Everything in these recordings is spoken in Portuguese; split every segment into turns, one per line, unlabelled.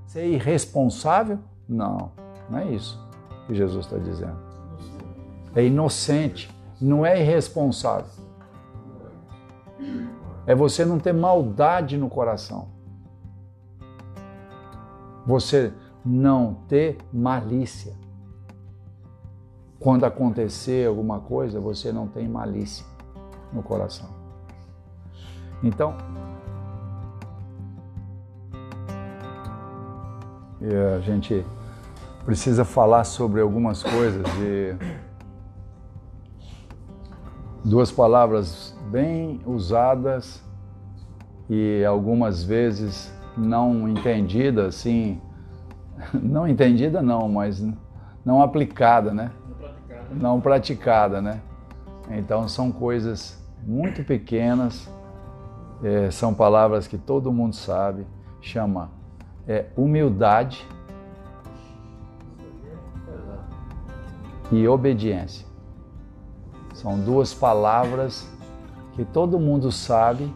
Ser irresponsável? Não, não é isso que Jesus está dizendo. É inocente, não é irresponsável. É você não ter maldade no coração. Você não ter malícia. Quando acontecer alguma coisa, você não tem malícia no coração. Então, a gente precisa falar sobre algumas coisas de duas palavras bem usadas e algumas vezes não entendidas, assim, não entendida não, mas não aplicada, né? Não praticada, né? Então são coisas muito pequenas, são palavras que todo mundo sabe, chama humildade e obediência. São duas palavras que todo mundo sabe,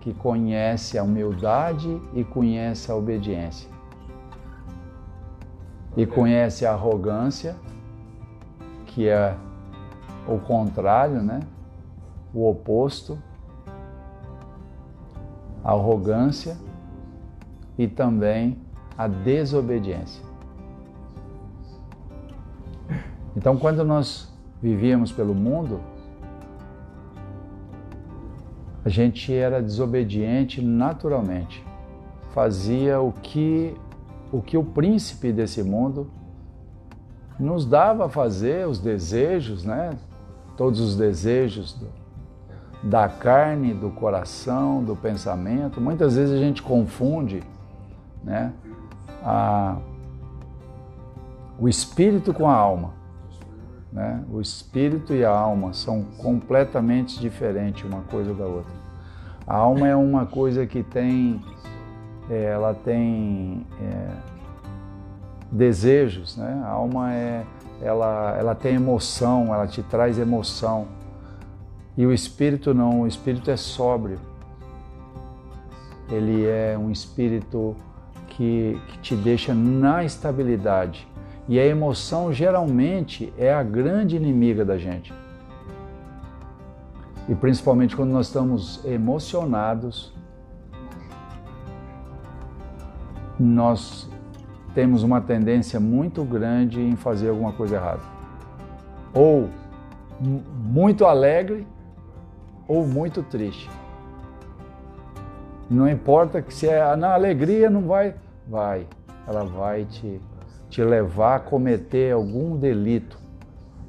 que conhece a humildade e conhece a obediência. E conhece a arrogância, que é o contrário, né? O oposto. A arrogância e também a desobediência. Então, quando nós vivíamos pelo mundo, a gente era desobediente naturalmente. Fazia o que o príncipe desse mundo nos dava a fazer, os desejos, né? Todos os desejos da carne, do coração, do pensamento. Muitas vezes a gente confunde, né? O espírito com a alma. Né? O espírito e a alma são completamente diferentes uma coisa da outra. A alma é uma coisa que ela tem desejos, né? A alma ela tem emoção, ela te traz emoção. E o espírito não, o espírito é sóbrio. Ele é um espírito que te deixa na estabilidade. E a emoção geralmente é a grande inimiga da gente. E principalmente quando nós estamos emocionados, nós temos uma tendência muito grande em fazer alguma coisa errada. Ou muito alegre, ou muito triste. Não importa que se na alegria não vai, ela vai te levar a cometer algum delito,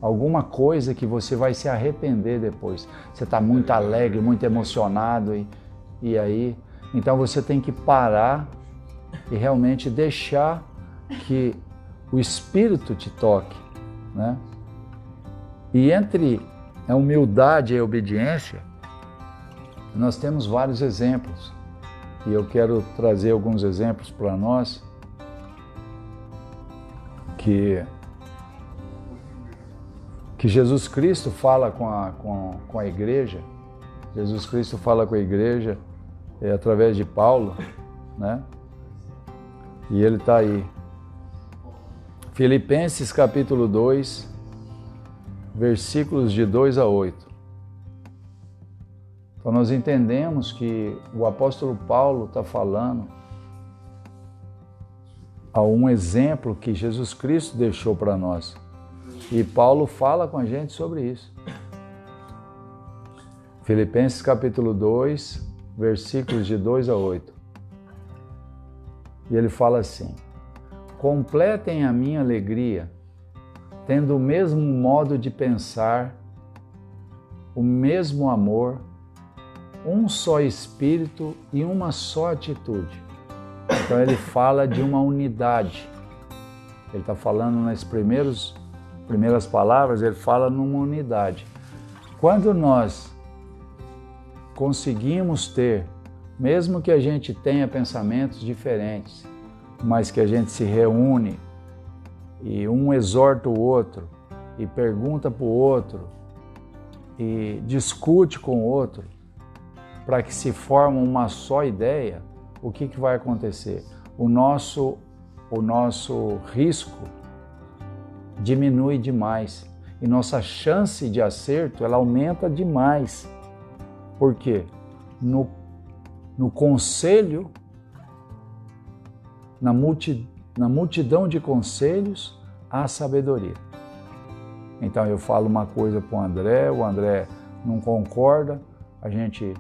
alguma coisa que você vai se arrepender depois. Você está muito alegre, muito emocionado e aí, então você tem que parar e realmente deixar que o Espírito te toque, né? E entre a humildade e a obediência, nós temos vários exemplos. E eu quero trazer alguns exemplos para nós que Jesus Cristo fala com a igreja. Jesus Cristo fala com a igreja através de Paulo, né? E ele está aí. Filipenses capítulo 2, versículos de 2 a 8. Então nós entendemos que o apóstolo Paulo está falando a um exemplo que Jesus Cristo deixou para nós. E Paulo fala com a gente sobre isso. Filipenses capítulo 2, versículos de 2 a 8. E ele fala assim: completem a minha alegria, tendo o mesmo modo de pensar, o mesmo amor, um só espírito e uma só atitude. Então ele fala de uma unidade. Ele está falando nas primeiras palavras, ele fala numa unidade. Quando nós conseguimos ter, mesmo que a gente tenha pensamentos diferentes, mas que a gente se reúne e um exorta o outro e pergunta para o outro e discute com o outro para que se forme uma só ideia, o que vai acontecer? o nosso risco diminui demais e nossa chance de acerto ela aumenta demais. Por quê? No conselho, na multidão de conselhos, há sabedoria. Então eu falo uma coisa para o André não concorda, a gente,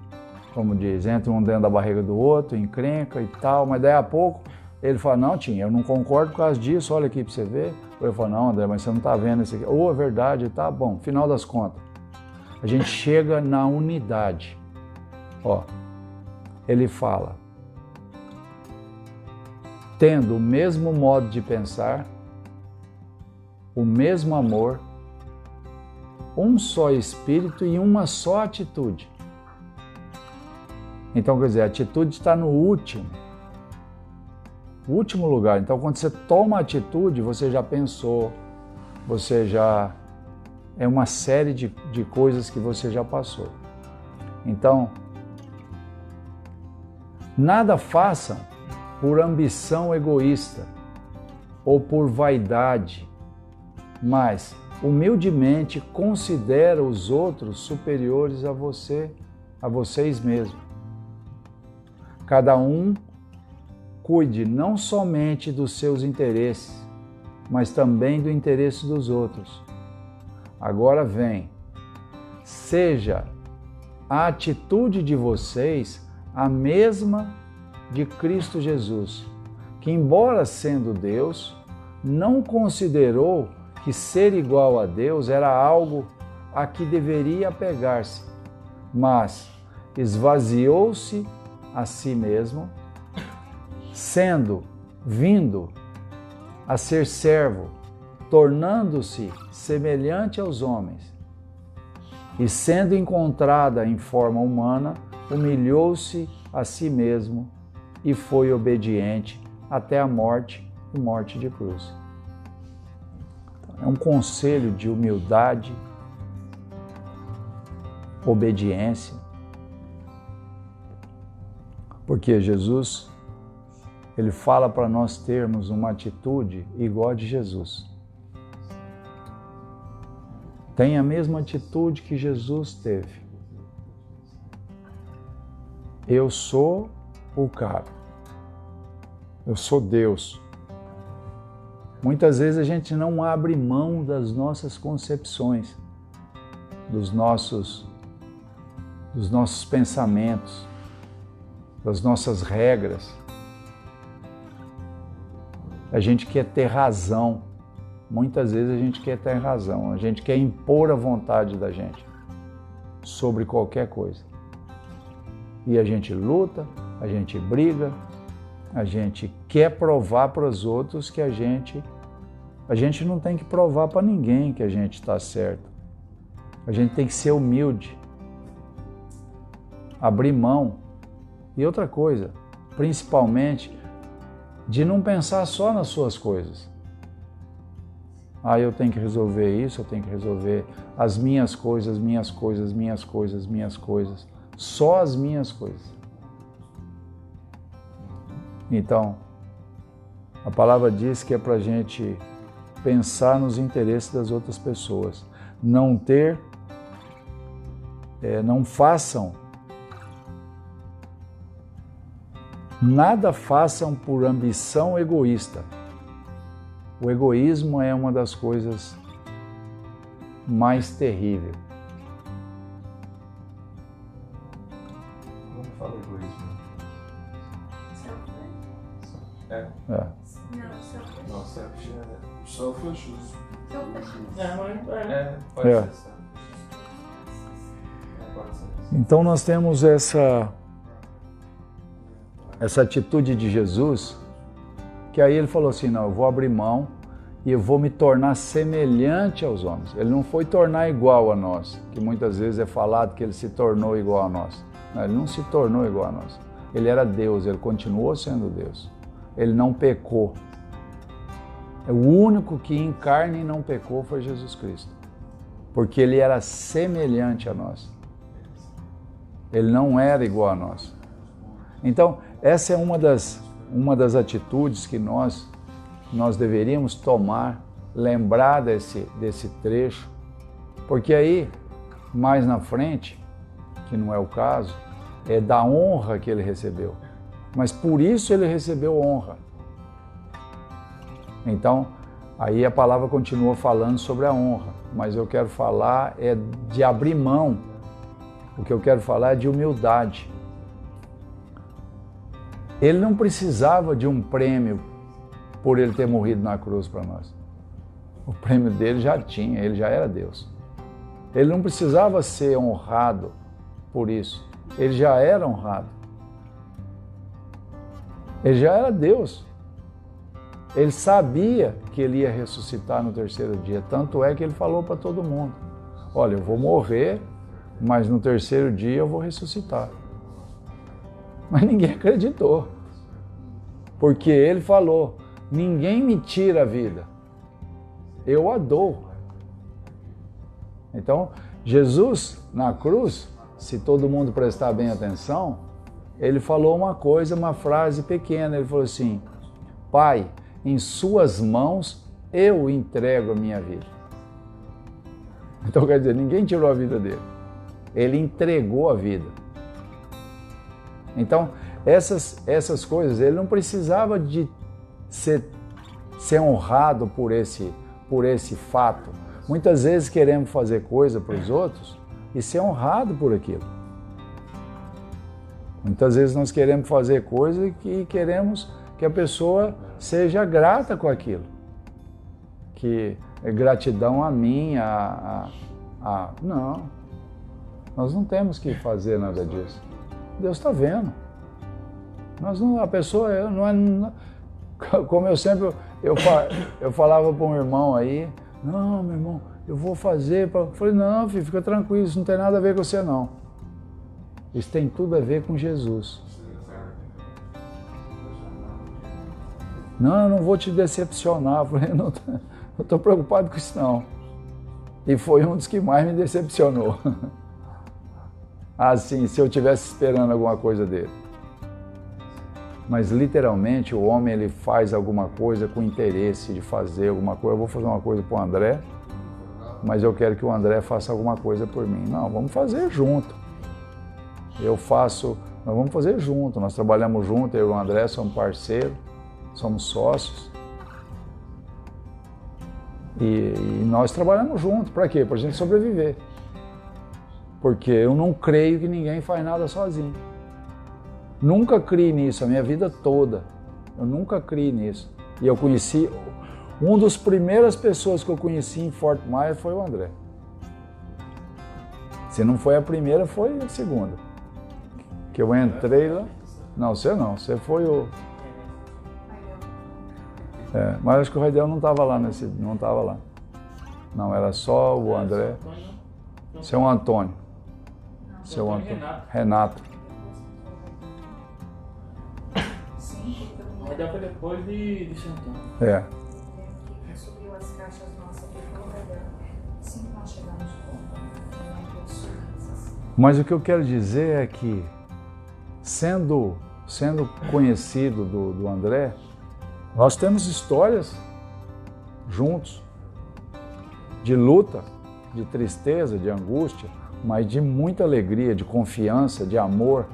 como diz, entra um dentro da barriga do outro, encrenca e tal, mas daí a pouco ele fala, não, Tim, eu não concordo por causa disso, olha aqui para você ver. Ou eu falo, não, André, mas você não está vendo isso aqui. Ou é verdade, tá bom, final das contas. A gente chega na unidade. Ó, ele fala, tendo o mesmo modo de pensar, o mesmo amor, um só espírito e uma só atitude. Então, quer dizer, a atitude está no último lugar. Então, quando você toma a atitude, você já pensou, você já... É uma série de coisas que você já passou. Então, nada façam por ambição egoísta ou por vaidade, mas humildemente considera os outros superiores a vocês mesmos. Cada um cuide não somente dos seus interesses, mas também do interesse dos outros. Agora vem, seja a atitude de vocês a mesma de Cristo Jesus, que embora sendo Deus, não considerou que ser igual a Deus era algo a que deveria apegar-se, mas esvaziou-se a si mesmo, vindo a ser servo, tornando-se semelhante aos homens, e sendo encontrada em forma humana, humilhou-se a si mesmo e foi obediente até a morte e morte de cruz. É um conselho de humildade, obediência, porque Jesus, ele fala para nós termos uma atitude igual a de Jesus. Tenha a mesma atitude que Jesus teve. Eu sou o cara. Eu sou Deus. Muitas vezes a gente não abre mão das nossas concepções, dos nossos pensamentos, das nossas regras. A gente quer ter razão. Muitas vezes a gente quer ter razão. A gente quer impor a vontade da gente sobre qualquer coisa. E a gente luta, a gente briga, a gente quer provar para os outros que a gente não tem que provar para ninguém que a gente está certo. A gente tem que ser humilde, abrir mão. E outra coisa, principalmente, de não pensar só nas suas coisas. Eu tenho que resolver isso, eu tenho que resolver as minhas coisas, só as minhas coisas. Então, a palavra diz que é para a gente pensar nos interesses das outras pessoas. Não façam, nada façam por ambição egoísta. O egoísmo é uma das coisas mais terríveis.
Como fala egoísmo? Não, selfish é... Selfish. Pode ser.
Então nós temos essa atitude de Jesus, que aí ele falou assim, não, eu vou abrir mão e eu vou me tornar semelhante aos homens. Ele não foi tornar igual a nós, que muitas vezes é falado que ele se tornou igual a nós. Não, ele não se tornou igual a nós. Ele era Deus, ele continuou sendo Deus. Ele não pecou. O único que em carne não pecou foi Jesus Cristo, porque ele era semelhante a nós. Ele não era igual a nós. Então, essa é uma das uma das atitudes que nós deveríamos tomar, lembrar desse trecho, porque aí, mais na frente, que não é o caso, é da honra que ele recebeu. Mas por isso ele recebeu honra. Então, aí a palavra continua falando sobre a honra, mas eu quero falar é de abrir mão. O que eu quero falar é de humildade. Ele não precisava de um prêmio por ele ter morrido na cruz para nós. O prêmio dele já tinha, ele já era Deus. Ele não precisava ser honrado por isso, ele já era honrado. Ele já era Deus. Ele sabia que ele ia ressuscitar no terceiro dia, tanto é que ele falou para todo mundo: olha, eu vou morrer, mas no terceiro dia eu vou ressuscitar. Mas ninguém acreditou, porque ele falou: ninguém me tira a vida, eu a dou. Então, Jesus na cruz, se todo mundo prestar bem atenção, ele falou uma coisa, uma frase pequena, ele falou assim: Pai, em suas mãos eu entrego a minha vida. Então quer dizer, ninguém tirou a vida dele, ele entregou a vida. Então essas coisas, ele não precisava de ser honrado por esse fato. Muitas vezes queremos fazer coisa para os outros e ser honrado por aquilo. Muitas vezes nós queremos fazer coisa e queremos que a pessoa seja grata com aquilo. Que é gratidão a mim, Não, nós não temos que fazer nada disso. Deus está vendo. A pessoa não é... Como eu falava para um irmão aí: não, meu irmão, eu vou fazer... Eu falei: não, filho, fica tranquilo, isso não tem nada a ver com você, não. Isso tem tudo a ver com Jesus. Não, eu não vou te decepcionar. Eu falei: não estou preocupado com isso, não. E foi um dos que mais me decepcionou. Assim, se eu estivesse esperando alguma coisa dele. Mas literalmente o homem, ele faz alguma coisa com interesse de fazer alguma coisa. Eu vou fazer uma coisa para o André, mas eu quero que o André faça alguma coisa por mim. Não, vamos fazer junto. Nós vamos fazer junto, nós trabalhamos junto, eu e o André somos parceiros, somos sócios. E nós trabalhamos junto, para quê? Para a gente sobreviver. Porque eu não creio que ninguém faz nada sozinho. Nunca criei nisso, a minha vida toda. Eu nunca criei nisso. E eu conheci, uma das primeiras pessoas que eu conheci em Fort Myers foi o André. Se não foi a primeira, foi a segunda. Que eu entrei lá. Não, você foi o... mas acho que o Raidel não estava lá não estava lá. Não, era só o André. Seu Antônio. Seu Antônio. Renato.
O Raidel foi depois de Seu Antônio.
Quem subiu as caixas nossas aqui foi o Raidel. Sim, nós chegamos com...
Mas o que eu quero dizer é que, sendo conhecido do André, nós temos histórias juntos, de luta, de tristeza, de angústia, mas de muita alegria, de confiança, de amor.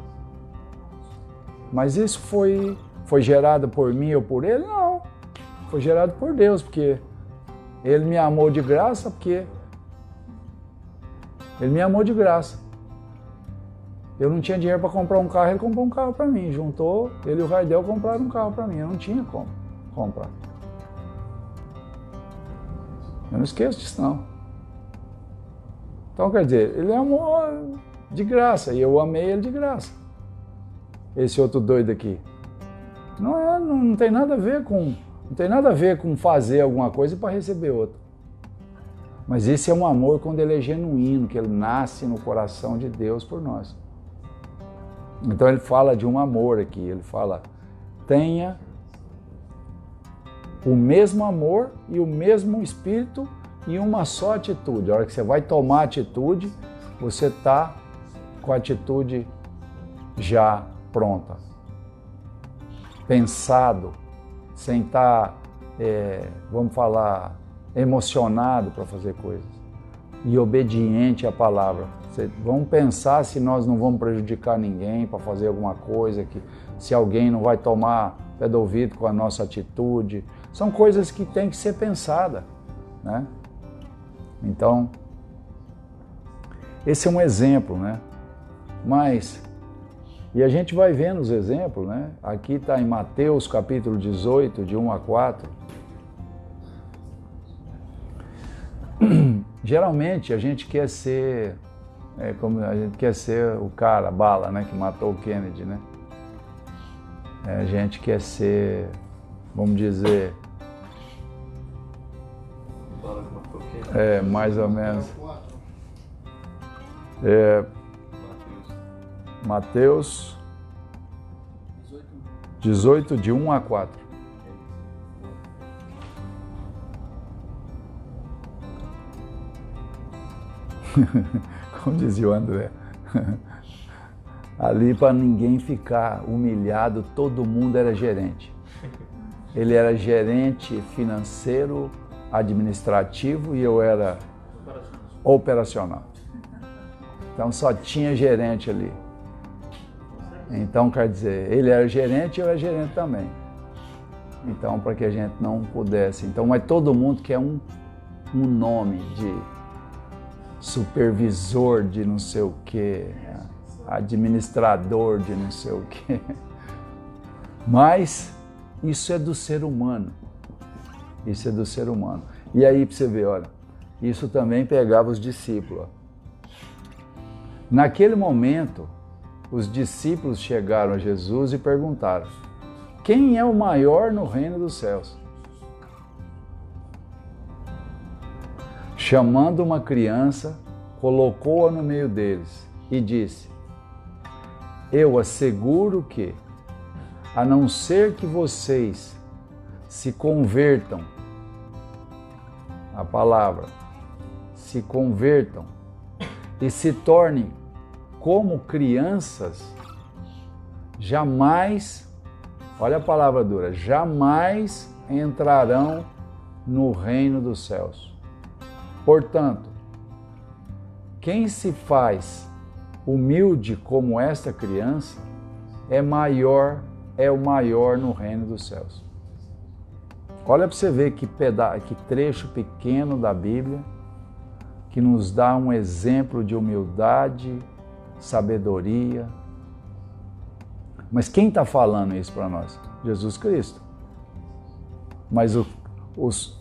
Mas isso foi gerado por mim ou por ele? Não, foi gerado por Deus, porque ele me amou de graça, ele me amou de graça. Eu não tinha dinheiro para comprar um carro, ele comprou um carro para mim. Juntou, ele e o Raidel compraram um carro para mim. Eu não tinha como comprar. Eu não esqueço disso, não. Então, quer dizer, ele amou de graça e eu amei ele de graça. Esse outro doido aqui. Não tem nada a ver com fazer alguma coisa para receber outra. Mas esse é um amor quando ele é genuíno, que ele nasce no coração de Deus por nós. Então ele fala de um amor aqui, ele fala: tenha o mesmo amor e o mesmo espírito e uma só atitude. A hora que você vai tomar atitude, você está com a atitude já pronta. pensado, sem estar, vamos falar, emocionado para fazer coisas. E obediente à palavra. Vamos pensar se nós não vamos prejudicar ninguém para fazer alguma coisa, se alguém não vai tomar pé do ouvido com a nossa atitude. São coisas que tem que ser pensadas, né? Então, esse é um exemplo, né? Mas, e a gente vai vendo os exemplos, né? Aqui está em Mateus capítulo 18, de 1 a 4. Geralmente a gente quer ser, como a gente quer ser o cara, a bala, né? Que matou o Kennedy, né? A gente quer ser, vamos dizer, mais ou menos. Mateus 18, de 1 a 4. Como dizia o André. Ali, para ninguém ficar humilhado, todo mundo era gerente. Ele era gerente financeiro, administrativo e eu era operacional. Então só tinha gerente ali. Então, quer dizer, ele era gerente e eu era gerente também. Então, para que a gente não pudesse. Então, mas todo mundo quer um nome de supervisor de não sei o quê, administrador de não sei o quê. Mas isso é do ser humano. Isso é do ser humano. E aí, para você ver, olha, isso também pegava os discípulos. Naquele momento, os discípulos chegaram a Jesus e perguntaram: quem é o maior no reino dos céus? Chamando uma criança, colocou-a no meio deles e disse: eu asseguro que, a não ser que vocês se convertam, a palavra, se convertam e se tornem como crianças, jamais, olha a palavra dura, jamais entrarão no reino dos céus. Portanto, quem se faz humilde como esta criança é o maior no reino dos céus. Olha para você ver que trecho pequeno da Bíblia que nos dá um exemplo de humildade, sabedoria. Mas quem está falando isso para nós? Jesus Cristo. Mas os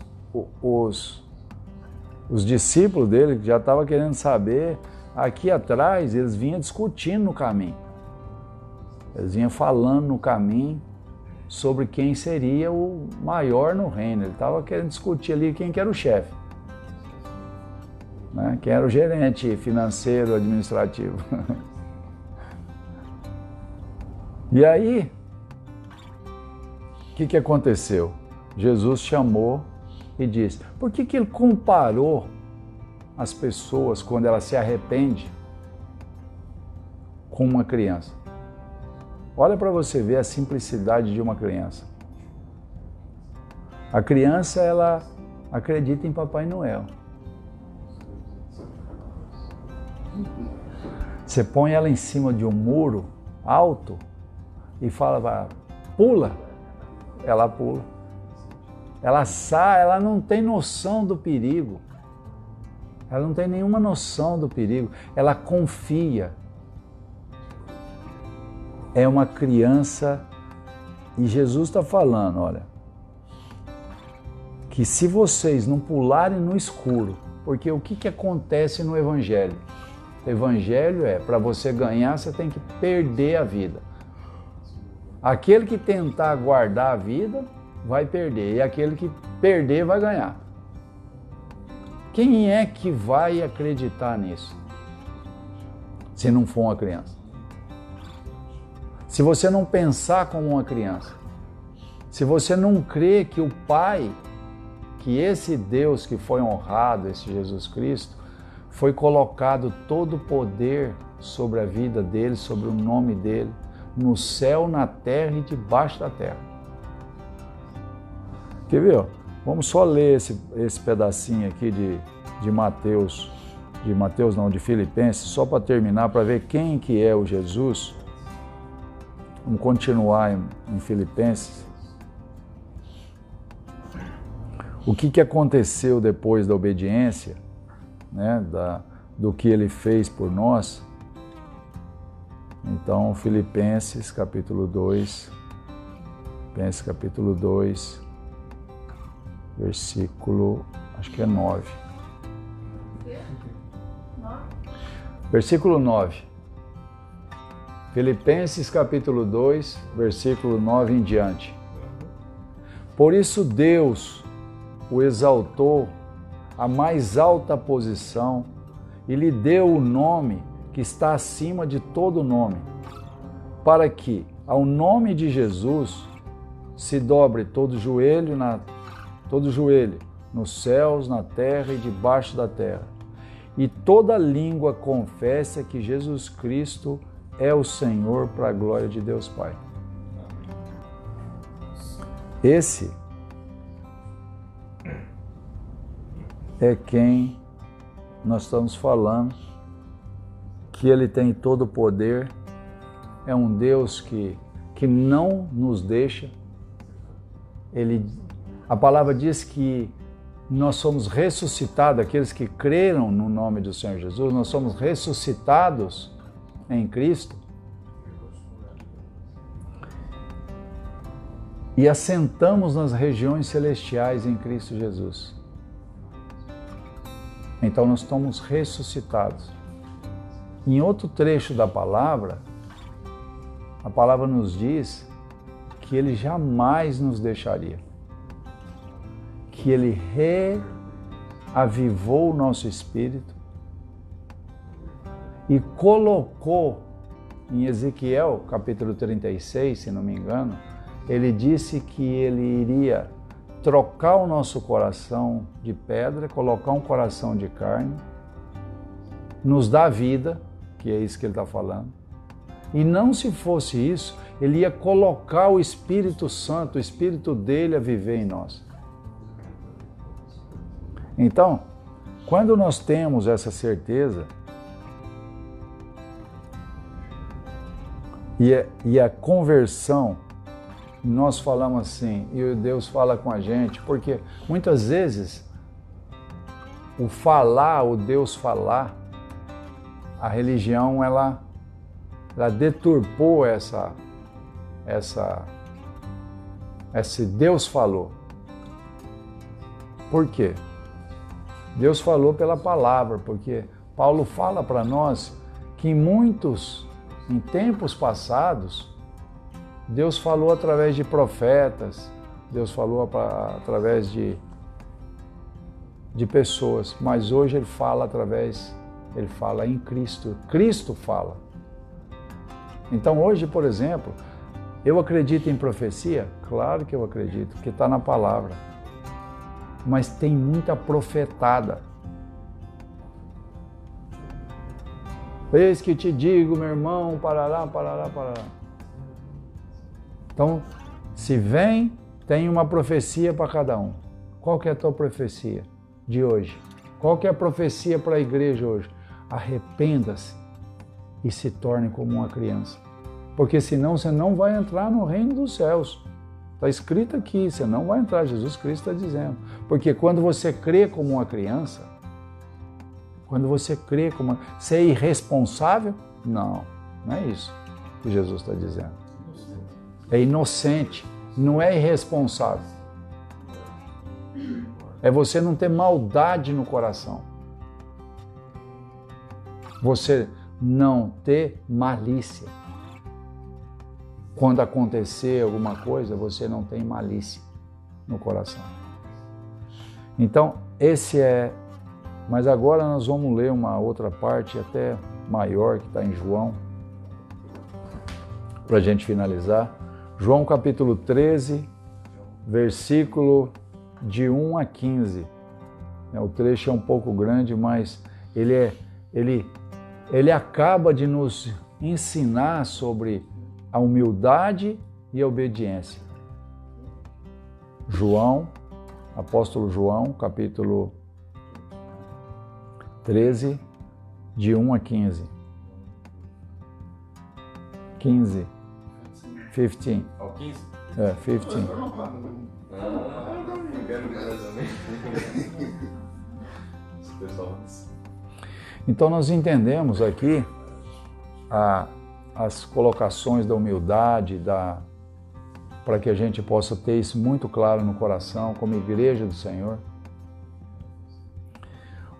discípulos dele, que já estavam querendo saber, aqui atrás, eles vinham discutindo no caminho. Eles vinham falando no caminho sobre quem seria o maior no reino. Ele estava querendo discutir ali quem que era o chefe, né? Quem era o gerente financeiro, administrativo. E aí, o que aconteceu? Jesus chamou e disse: por que ele comparou as pessoas quando ela se arrepende com uma criança? Olha para você ver a simplicidade de uma criança. A criança, ela acredita em Papai Noel. Você põe ela em cima de um muro alto e fala: pula. Ela pula. Ela sai, ela não tem noção do perigo. Ela não tem nenhuma noção do perigo. Ela confia. É uma criança. E Jesus está falando, olha, que se vocês não pularem no escuro, porque o que acontece no Evangelho? O Evangelho para você ganhar, você tem que perder a vida. Aquele que tentar guardar a vida, vai perder. E aquele que perder, vai ganhar. Quem é que vai acreditar nisso? Se não for uma criança. Se você não pensar como uma criança. Se você não crer que o Pai, que esse Deus que foi honrado, esse Jesus Cristo, foi colocado todo o poder sobre a vida dele, sobre o nome dele, no céu, na terra e debaixo da terra. Quer ver? Ó? Vamos só ler esse pedacinho aqui de Mateus, de Filipenses, só para terminar, para ver quem que é o Jesus. Vamos continuar em Filipenses. O que aconteceu depois da obediência, né, do que ele fez por nós? Então, Filipenses capítulo 2, versículo, acho que é 9. Versículo 9. Filipenses capítulo 2, versículo 9 em diante. Por isso Deus o exaltou à mais alta posição e lhe deu o nome que está acima de todo nome, para que ao nome de Jesus se dobre todo joelho nos céus, na terra e debaixo da terra, e toda língua confesse que Jesus Cristo é o Senhor, para a glória de Deus Pai. Esse é quem nós estamos falando, que Ele tem todo o poder, é um Deus que não nos deixa. A palavra diz que nós somos ressuscitados, aqueles que creram no nome do Senhor Jesus, nós somos ressuscitados em Cristo e assentamos nas regiões celestiais em Cristo Jesus. Então nós estamos ressuscitados. Em outro trecho da palavra, a palavra nos diz que Ele jamais nos deixaria, que Ele reavivou o nosso espírito e colocou em Ezequiel, capítulo 36, se não me engano, Ele disse que Ele iria trocar o nosso coração de pedra, colocar um coração de carne, nos dar vida, que é isso que Ele está falando. E não se fosse isso, Ele ia colocar o Espírito Santo, o Espírito dele a viver em nós. Então, quando nós temos essa certeza, e a conversão, nós falamos assim, e Deus fala com a gente, porque muitas vezes o Deus falar, a religião ela deturpou esse Deus falou. Por quê? Deus falou pela palavra, porque Paulo fala para nós que em tempos passados, Deus falou através de profetas, Deus falou através de pessoas, mas hoje Ele fala em Cristo. Cristo fala. Então hoje, por exemplo, eu acredito em profecia? Claro que eu acredito, porque está na palavra. Mas tem muita profetada. Eis que te digo, meu irmão, parará. Então, se tem uma profecia para cada um. Qual que é a tua profecia de hoje? Qual que é a profecia para a igreja hoje? Arrependa-se e se torne como uma criança. Porque senão você não vai entrar no reino dos céus. Está escrito aqui, você não vai entrar, Jesus Cristo está dizendo. Porque quando você crê como uma criança, você é irresponsável? Não é isso que Jesus está dizendo. É inocente, não é irresponsável. É você não ter maldade no coração. Você não ter malícia. Quando acontecer alguma coisa, você não tem malícia no coração. Então, mas agora nós vamos ler uma outra parte até maior que está em João, para a gente finalizar. João capítulo 13, versículo de 1 a 15. O trecho é um pouco grande, mas ele acaba de nos ensinar sobre a humildade e a obediência. João, apóstolo João, capítulo 13, de 1 a 15. 15. 15.
Ó, 15?
É, 15. Então nós entendemos aqui as colocações da humildade, para que a gente possa ter isso muito claro no coração, como igreja do Senhor.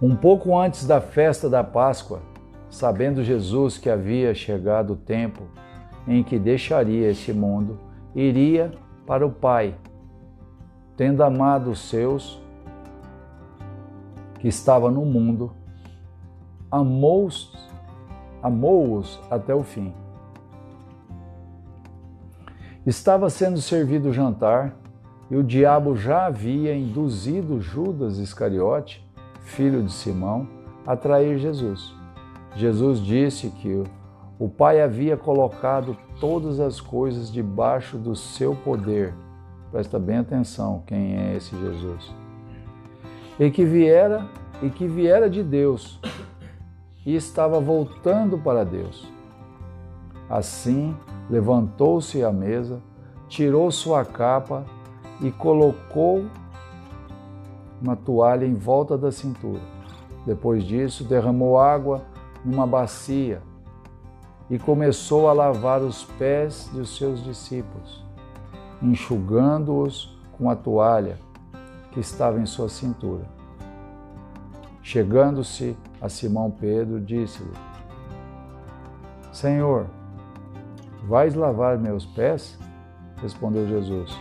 Um pouco antes da festa da Páscoa, sabendo Jesus que havia chegado o tempo em que deixaria este mundo, iria para o Pai, tendo amado os seus que estavam no mundo, amou-os até o fim. Estava sendo servido o jantar e o diabo já havia induzido Judas Iscariote, filho de Simão, a trair Jesus. Jesus disse que o Pai havia colocado todas as coisas debaixo do seu poder. Presta bem atenção quem é esse Jesus. E que viera de Deus e estava voltando para Deus. Assim, levantou-se à mesa, tirou sua capa e colocou uma toalha em volta da cintura. Depois disso, derramou água numa bacia e começou a lavar os pés dos seus discípulos, enxugando-os com a toalha que estava em sua cintura. Chegando-se a Simão Pedro, disse-lhe: Senhor, vais lavar meus pés? Respondeu Jesus: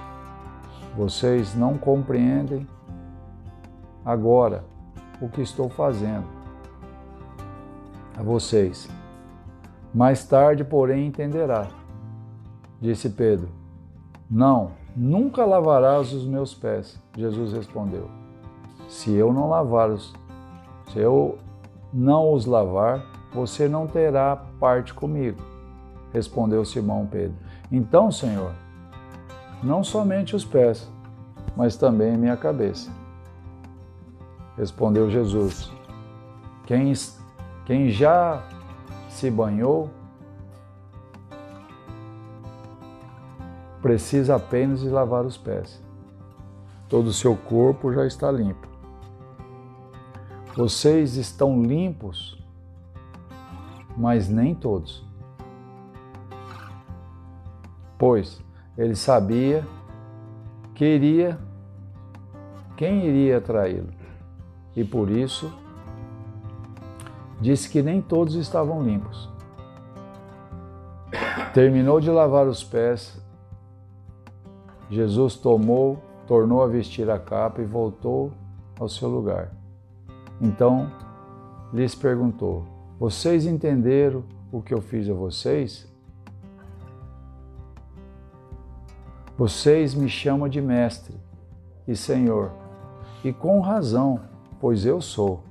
vocês não compreendem agora o que estou fazendo a vocês. Mais tarde, porém, entenderá. Disse Pedro: não, nunca lavarás os meus pés. Jesus respondeu: se eu não os lavar, você não terá parte comigo. Respondeu Simão Pedro: então, Senhor, não somente os pés, mas também minha cabeça. Respondeu Jesus: quem já se banhou precisa apenas de lavar os pés. Todo o seu corpo já está limpo. Vocês estão limpos, mas nem todos. Pois ele sabia quem iria traí-lo, e por isso disse que nem todos estavam limpos. Terminou de lavar os pés. Jesus tornou a vestir a capa e voltou ao seu lugar. Então lhes perguntou: vocês entenderam o que eu fiz a vocês? Vocês me chamam de mestre e Senhor, e com razão, pois eu sou.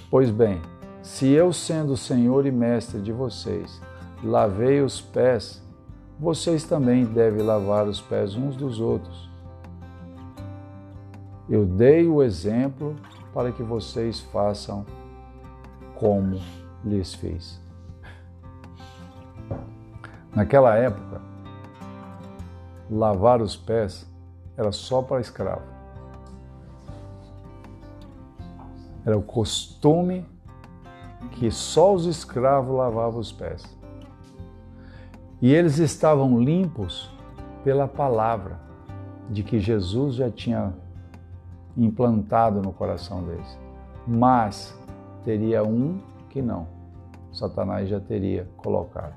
Pois bem, se eu, sendo Senhor e mestre de vocês, lavei os pés, vocês também devem lavar os pés uns dos outros. Eu dei o exemplo para que vocês façam como lhes fiz. Naquela época, lavar os pés era só para escravo. Era o costume que só os escravos lavavam os pés. E eles estavam limpos pela palavra de que Jesus já tinha implantado no coração deles. Mas teria um que não. Satanás já teria colocado.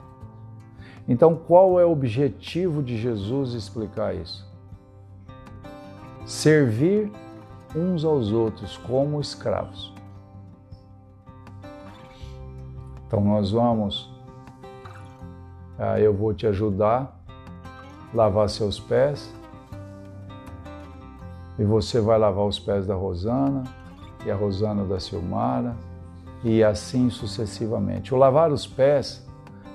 Então, qual é o objetivo de Jesus explicar isso? Servir uns aos outros como escravos. Então nós eu vou te ajudar a lavar seus pés, e você vai lavar os pés da Rosana, e a Rosana da Silmara, e assim sucessivamente. O lavar os pés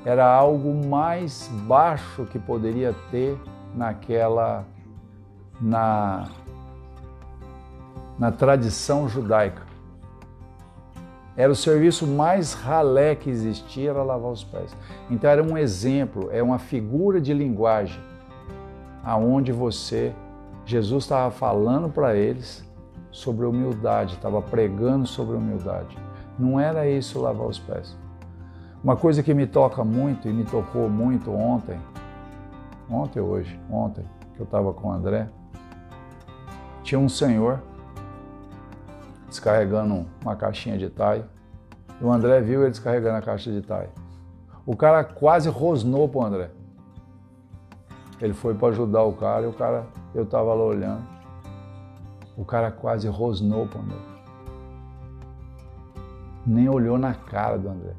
era algo mais baixo que poderia ter na tradição judaica. Era o serviço mais ralé que existia, era lavar os pés. Então era um exemplo, é uma figura de linguagem, aonde Jesus estava falando para eles sobre humildade, estava pregando sobre humildade. Não era isso lavar os pés. Uma coisa que me toca muito e me tocou muito ontem, que eu estava com o André, tinha um senhor descarregando uma caixinha de taio, e o André viu ele descarregando a caixa de taio. O cara quase rosnou pro André. Ele foi para ajudar o cara e eu estava lá olhando. O cara quase rosnou pro André. Nem olhou na cara do André.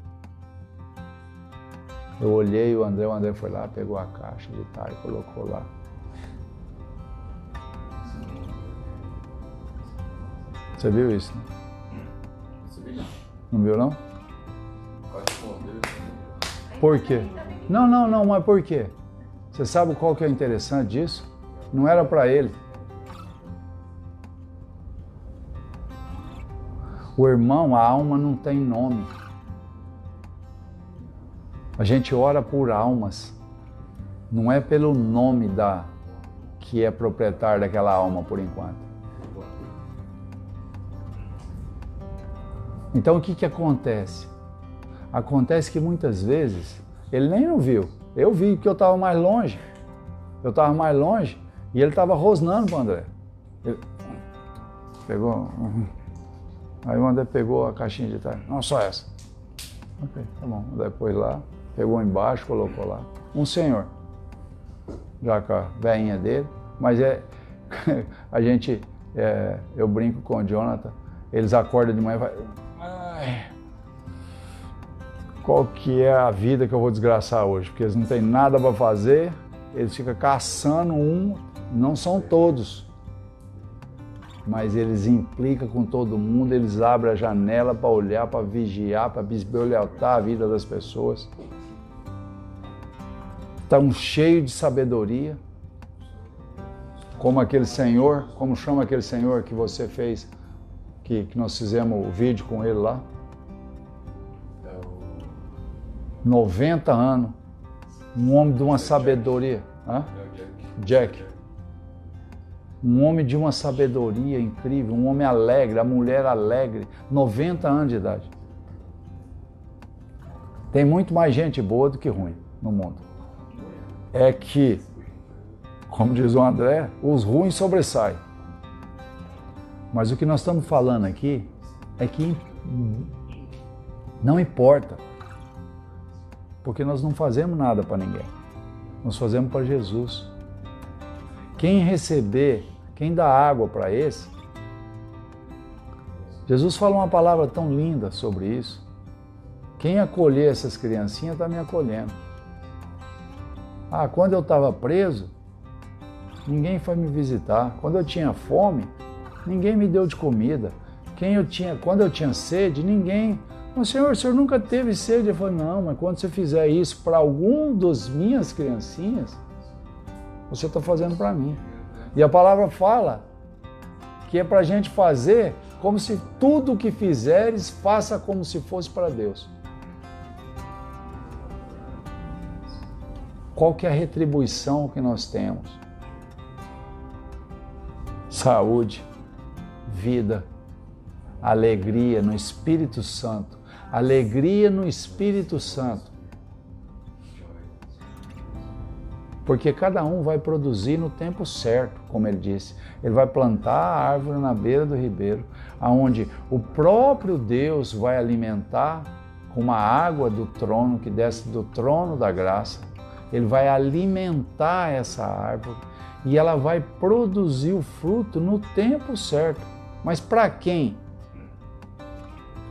Eu olhei o André foi lá, pegou a caixa de taio e colocou lá. Você viu isso, né? Não viu, não? Por quê? Não, mas por quê? Você sabe qual que é o interessante disso? Não era para ele. O irmão, a alma não tem nome. A gente ora por almas. Não é pelo nome que é proprietário daquela alma por enquanto. Então o que acontece? Acontece que muitas vezes ele nem não viu. Eu vi que eu estava mais longe. E ele estava rosnando para o André. Ele pegou. Aí o André pegou a caixinha de taio. Não, só essa. Ok, tá bom. Depois lá, pegou embaixo, colocou lá. Um senhor. Já com a veinha dele. Mas eu brinco com o Jonathan. Eles acordam de manhã e vai. Qual que é a vida que eu vou desgraçar hoje? Porque eles não têm nada para fazer, eles ficam caçando não são todos, mas eles implicam com todo mundo, eles abrem a janela para olhar, para vigiar, para bisbilhotar a vida das pessoas. Estão cheios de sabedoria, como aquele senhor, como chama aquele senhor que você fez, que nós fizemos o vídeo com ele lá. 90 anos, um homem de uma sabedoria. Jack. Um homem de uma sabedoria incrível, um homem alegre, a mulher alegre, 90 anos de idade. Tem muito mais gente boa do que ruim no mundo. É que, como diz o André, os ruins sobressaem. Mas o que nós estamos falando aqui é que não importa. Porque nós não fazemos nada para ninguém. Nós fazemos para Jesus. Quem dá água para esse, Jesus falou uma palavra tão linda sobre isso. Quem acolher essas criancinhas está me acolhendo. Quando eu estava preso, ninguém foi me visitar. Quando eu tinha fome, ninguém me deu de comida. Quando eu tinha sede, ninguém... Mas, Senhor, o Senhor nunca teve sede? Eu falei, não, mas quando você fizer isso para algum das minhas criancinhas, você está fazendo para mim. E a palavra fala que é para a gente fazer como se tudo o que fizeres, faça como se fosse para Deus. Qual que é a retribuição que nós temos? Saúde, vida, alegria no Espírito Santo. Alegria no Espírito Santo. Porque cada um vai produzir no tempo certo, como ele disse. Ele vai plantar a árvore na beira do ribeiro, aonde o próprio Deus vai alimentar com uma água do trono, que desce do trono da graça. Ele vai alimentar essa árvore e ela vai produzir o fruto no tempo certo. Mas para quem?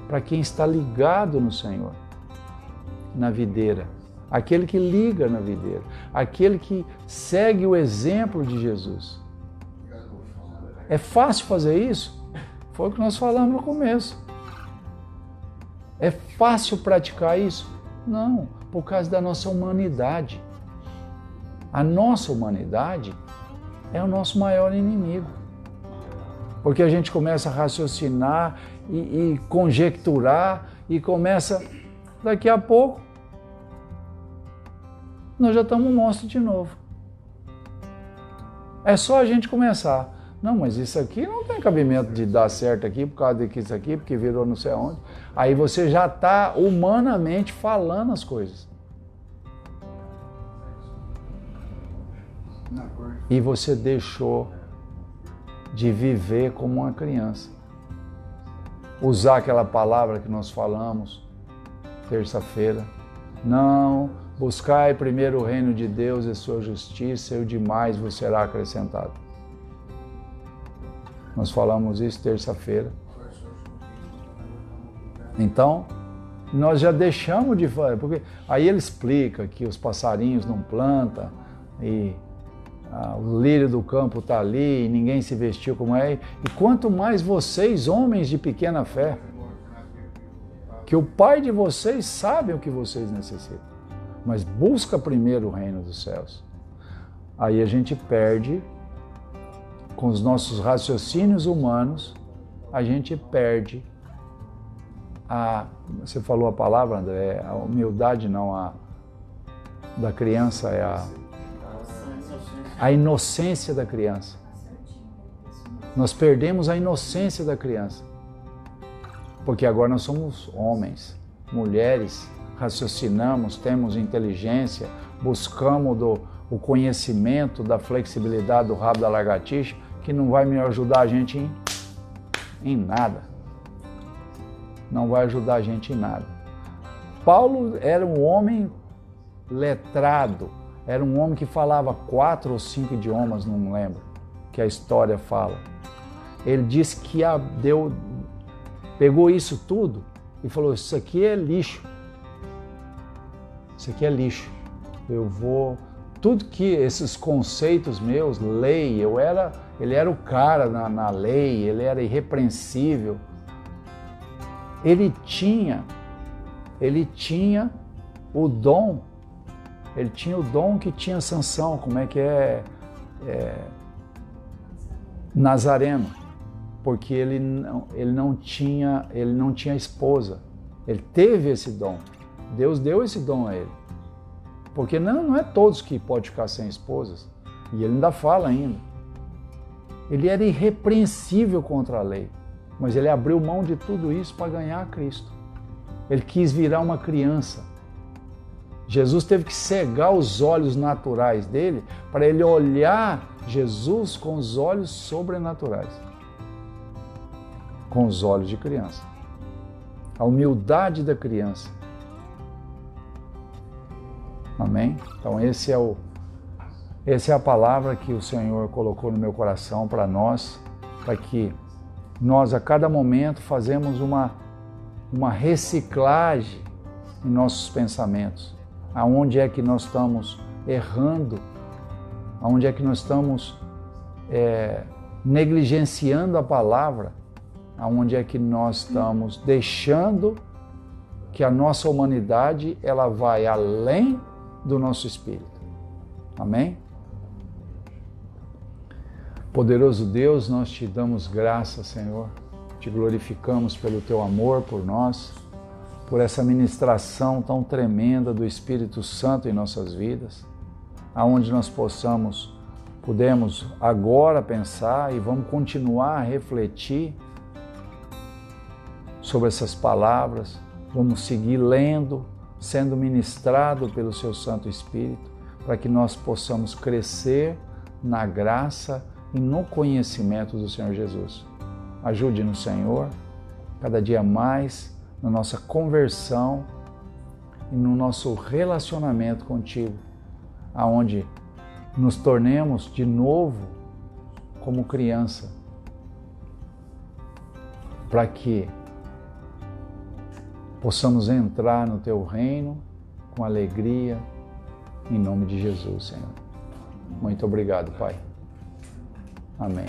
Para quem está ligado no Senhor, na videira. Aquele que liga na videira. Aquele que segue o exemplo de Jesus. É fácil fazer isso? Foi o que nós falamos no começo. É fácil praticar isso? Não. Por causa da nossa humanidade. A nossa humanidade é o nosso maior inimigo. Porque a gente começa a raciocinar e conjecturar e começa, daqui a pouco, nós já estamos um monstro de novo. É só a gente começar. Não, mas isso aqui não tem cabimento de dar certo aqui por causa disso aqui, porque virou não sei aonde. Aí você já está humanamente falando as coisas. E você deixou de viver como uma criança. Usar aquela palavra que nós falamos terça-feira. Não, buscai primeiro o reino de Deus e sua justiça, e o demais vos será acrescentado. Nós falamos isso terça-feira. Então, nós já deixamos de falar, porque aí ele explica que os passarinhos não plantam e o lírio do campo está ali e ninguém se vestiu como é. E quanto mais vocês, homens de pequena fé, que o Pai de vocês sabe o que vocês necessitam, mas busca primeiro o reino dos céus. Aí a gente perde, com os nossos raciocínios humanos, a gente perde você falou a palavra, André, a humildade não, da criança é a inocência da criança. Nós perdemos a inocência da criança. Porque agora nós somos homens, mulheres, raciocinamos, temos inteligência, buscamos o conhecimento da flexibilidade do rabo da lagartixa, que não vai me ajudar a gente em nada. Não vai ajudar a gente em nada. Paulo era um homem letrado, era um homem que falava 4 ou 5 idiomas, não lembro, que a história fala. Ele disse que pegou isso tudo e falou, isso aqui é lixo. Isso aqui é lixo. Tudo que esses conceitos meus, lei, ele era o cara na lei, ele era irrepreensível. Ele tinha o dom, que tinha Sansão, como é que é Nazareno, porque ele não tinha esposa, ele teve esse dom, Deus deu esse dom a ele, porque não é todos que podem ficar sem esposas, e ele ainda fala ainda, ele era irrepreensível contra a lei, mas ele abriu mão de tudo isso para ganhar a Cristo. Ele quis virar uma criança. Jesus teve que cegar os olhos naturais dele para ele olhar Jesus com os olhos sobrenaturais. Com os olhos de criança. A humildade da criança. Amém? Então essa é a palavra que o Senhor colocou no meu coração para nós, para que nós a cada momento fazemos uma reciclagem em nossos pensamentos. Aonde é que nós estamos errando? Aonde é que nós estamos negligenciando a palavra? Aonde é que nós estamos deixando que a nossa humanidade ela vai além do nosso espírito? Amém? Poderoso Deus, nós te damos graça, Senhor, te glorificamos pelo teu amor por nós, por essa ministração tão tremenda do Espírito Santo em nossas vidas, aonde nós podemos agora pensar e vamos continuar a refletir sobre essas palavras, vamos seguir lendo, sendo ministrado pelo seu Santo Espírito, para que nós possamos crescer na graça e no conhecimento do Senhor Jesus. Ajude-nos, Senhor, cada dia mais na nossa conversão e no nosso relacionamento contigo, aonde nos tornemos de novo como criança, para que possamos entrar no teu reino com alegria, em nome de Jesus, Senhor. Muito obrigado, Pai. Amém.